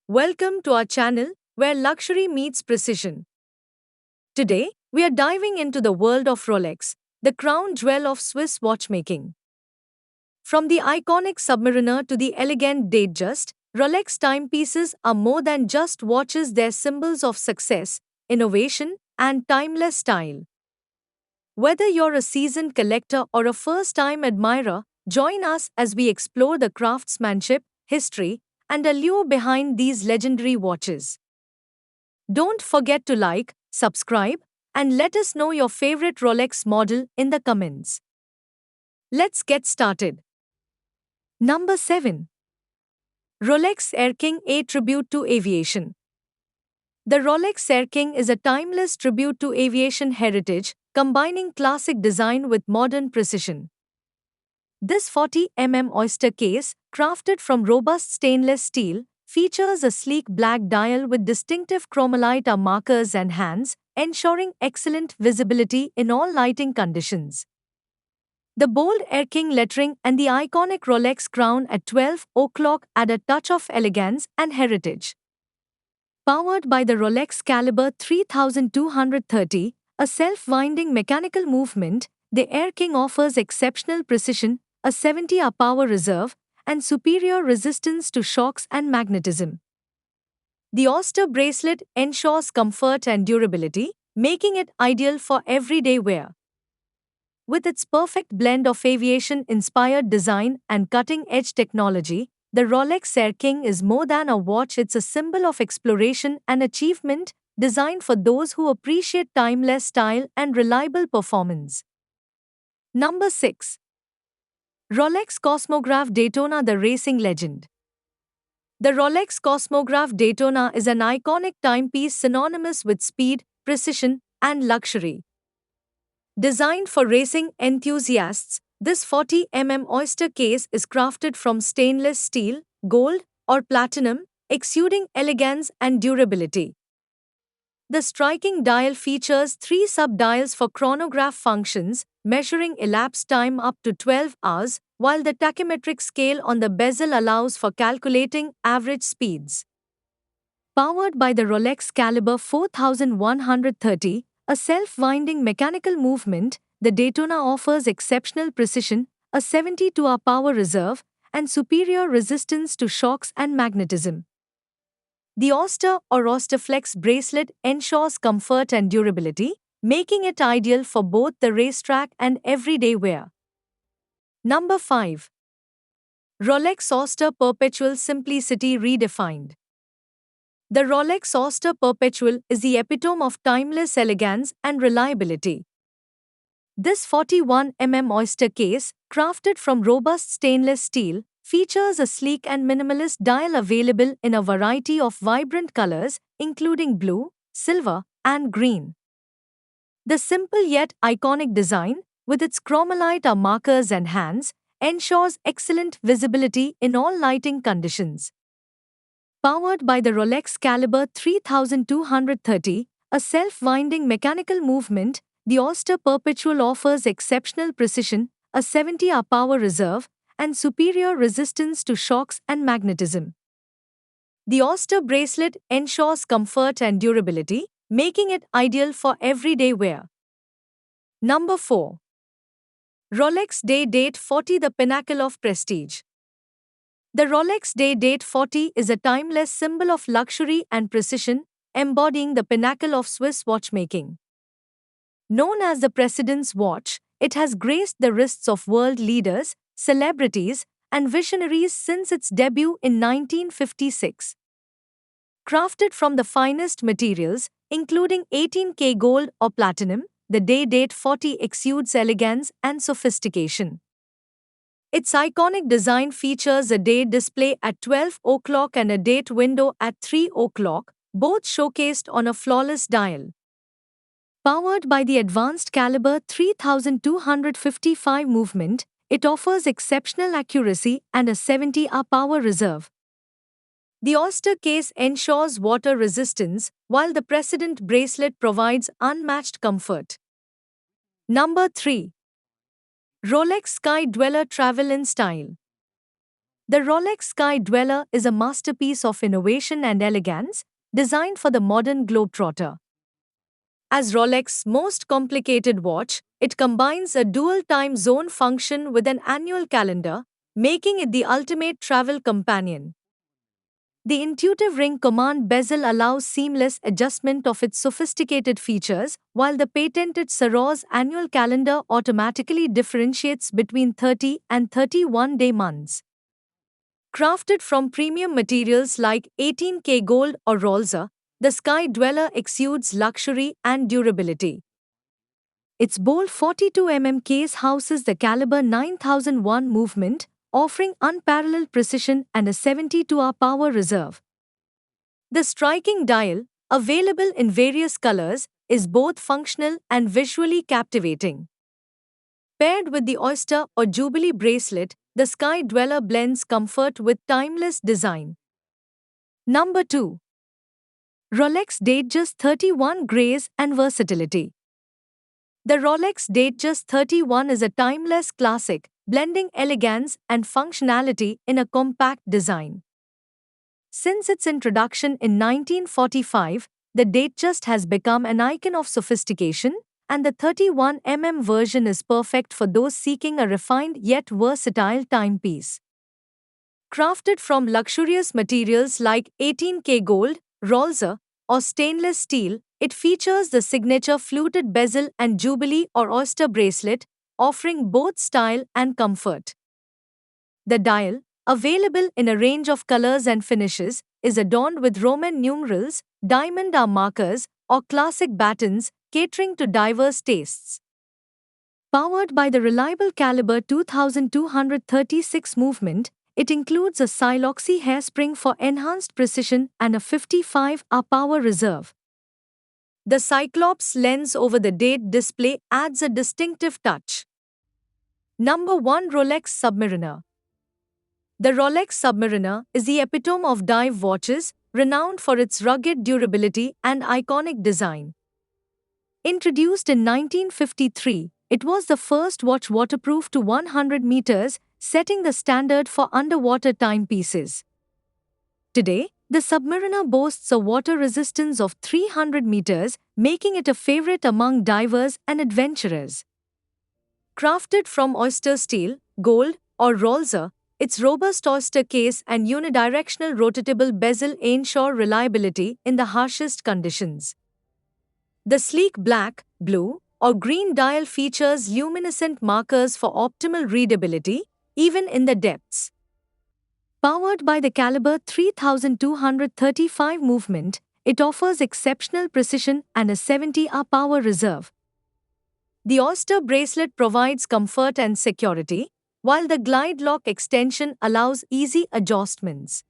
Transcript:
Welcome to our channel where luxury meets precision. Today, we are diving into the world of Rolex, the crown jewel of Swiss watchmaking. From the iconic Submariner to the elegant Datejust, Rolex timepieces are more than just watches, they're symbols of success, innovation, and timeless style. Whether you're a seasoned collector or a first time admirer, join us as we explore the craftsmanship, history, and allure behind these legendary watches. Don't forget to like, subscribe, and let us know your favorite Rolex model in the comments. Let's get started. Number 7. Rolex Air King, a tribute to aviation. The Rolex Air King is a timeless tribute to aviation heritage, combining classic design with modern precision. This 40 oyster case, crafted from robust stainless steel, features a sleek black dial with distinctive chromalite markers and hands, ensuring excellent visibility in all lighting conditions. The bold Air King lettering and the iconic Rolex crown at 12 o'clock add a touch of elegance and heritage. Powered by the Rolex Caliber 3230, a self-winding mechanical movement, the Air King offers exceptional precision, a 70-hour power reserve, and superior resistance to shocks and magnetism. The Oyster bracelet ensures comfort and durability, making it ideal for everyday wear. With its perfect blend of aviation-inspired design and cutting-edge technology, the Rolex Air King is more than a watch, it's a symbol of exploration and achievement, designed for those who appreciate timeless style and reliable performance. Number 6. Rolex Cosmograph Daytona, the racing legend. The Rolex Cosmograph Daytona is an iconic timepiece synonymous with speed, precision, and luxury. Designed for racing enthusiasts, this 40 oyster case is crafted from stainless steel, gold, or platinum, exuding elegance and durability. The striking dial features 3 sub-dials for chronograph functions, measuring elapsed time up to 12 hours, while the tachymetric scale on the bezel allows for calculating average speeds. Powered by the Rolex Caliber 4130, a self-winding mechanical movement, the Daytona offers exceptional precision, a 72-hour power reserve, and superior resistance to shocks and magnetism. The Oyster or Oysterflex bracelet ensures comfort and durability, making it ideal for both the racetrack and everyday wear. Number 5. Rolex Oyster Perpetual, simplicity redefined. The Rolex Oyster Perpetual is the epitome of timeless elegance and reliability. This 41 oyster case, crafted from robust stainless steel, features a sleek and minimalist dial available in a variety of vibrant colors, including blue, silver, and green. The simple yet iconic design, with its chromalite markers and hands, ensures excellent visibility in all lighting conditions. Powered by the Rolex Caliber 3230, a self-winding mechanical movement, the Oyster Perpetual offers exceptional precision, a 70-hour power reserve, and superior resistance to shocks and magnetism. The Oyster bracelet ensures comfort and durability, making it ideal for everyday wear. Number 4. Rolex Day Date 40, the pinnacle of prestige. The Rolex Day Date 40 is a timeless symbol of luxury and precision, embodying the pinnacle of Swiss watchmaking. Known as the President's Watch, it has graced the wrists of world leaders, celebrities, and visionaries since its debut in 1956. Crafted from the finest materials, including 18K gold or platinum, the Day Date 40 exudes elegance and sophistication. Its iconic design features a day display at 12 o'clock and a date window at 3 o'clock, both showcased on a flawless dial. Powered by the advanced Caliber 3255 movement, it offers exceptional accuracy and a 70-hour power reserve. The Oyster case ensures water resistance, while the President bracelet provides unmatched comfort. Number 3. Rolex Sky Dweller, travel in style. The Rolex Sky Dweller is a masterpiece of innovation and elegance, designed for the modern globetrotter. As Rolex's most complicated watch, it combines a dual time zone function with an annual calendar, making it the ultimate travel companion. The intuitive ring command bezel allows seamless adjustment of its sophisticated features, while the patented Saros annual calendar automatically differentiates between 30 and 31-day months. Crafted from premium materials like 18K gold or Rolza, the Sky Dweller exudes luxury and durability. Its bold 42 case houses the caliber 9001 movement, offering unparalleled precision and a 72-hour power reserve. The striking dial, available in various colors, is both functional and visually captivating. Paired with the Oyster or Jubilee bracelet, the Sky Dweller blends comfort with timeless design. Number 2. Rolex Datejust 31 Grace and Versatility. The Rolex Datejust 31 is a timeless classic, blending elegance and functionality in a compact design. Since its introduction in 1945, the Datejust has become an icon of sophistication, and the 31 version is perfect for those seeking a refined yet versatile timepiece. Crafted from luxurious materials like 18K gold, Rolza, or stainless steel, it features the signature fluted bezel and Jubilee or Oyster bracelet, offering both style and comfort. The dial, available in a range of colors and finishes, is adorned with Roman numerals, diamond hour markers, or classic battens, catering to diverse tastes. Powered by the reliable caliber 2236 movement, it includes a Siloxy hairspring for enhanced precision and a 55-hour power reserve. The Cyclops lens over the date display adds a distinctive touch. Number 1. Rolex Submariner. The Rolex Submariner is the epitome of dive watches, renowned for its rugged durability and iconic design. Introduced in 1953, it was the first watch waterproof to 100 meters, setting the standard for underwater timepieces. Today, the Submariner boasts a water resistance of 300 meters, making it a favorite among divers and adventurers. Crafted from oyster steel, gold, or Rolza, its robust oyster case and unidirectional rotatable bezel ensure reliability in the harshest conditions. The sleek black, blue, or green dial features luminescent markers for optimal readability, even in the depths. Powered by the caliber 3235 movement, it offers exceptional precision and a 70-hour power reserve. The Oyster bracelet provides comfort and security, while the glide lock extension allows easy adjustments.